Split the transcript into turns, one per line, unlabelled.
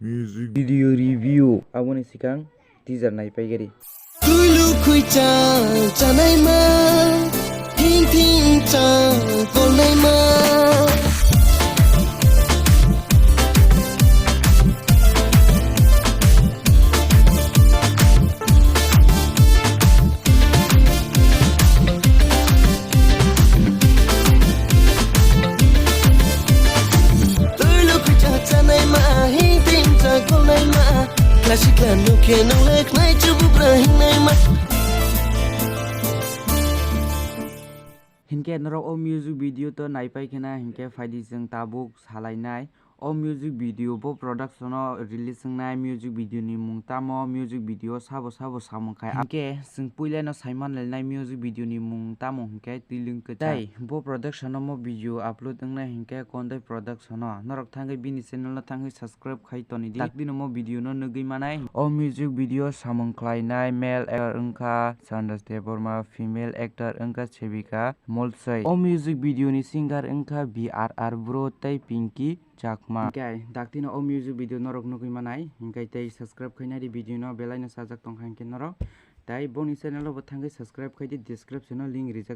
Music
video review aboni sikang teaser naipaigeरि
TOILUH KHOICHANG chanai ma thing thing chang kolnai ma TOILUH KHOICHANG chanai ma thing thing chang kolnai ma classic la no ke no lek nai chubu brahing nai ma
हिनके नरो ओ music video तो नाइपाई खेना हिनके फाइदी जों Tabuk सालायनाय ओ music video बो production release संनाय music video नि मुं तामो म्यूजिक वीडियो साबो सामखाय हिनके जों पुइलेनो साइमान लेनाय म्यूजिक वीडियो नि मुं तामो हिनके TOILUH KHOICHAंग बो प्रोडक्शन मो वीडियो अपलोड दंनाय हिनके कोन्दै प्रोडक्शन नरक थांगै बिनि चैनल थांगै सब्सक्राइब खाय तनि दि ताकदिनो मो वीडियो नो नगै मानाय ओ म्यूजिक वीडियो सामंख्लायनाय मेल एक्टर अंका SANRAJ Sebika फीमेल एक्टर अंका Sebika O music video ni singer engka BRR bro tei Pinky Jakma. Okay, daktino o music video norok nugui manai. Hingkai tei subscribe khainai di video no belai no sajak tongkha hingke norok. Tai boni channel o bo thangai subscribe khai di description no link rijak.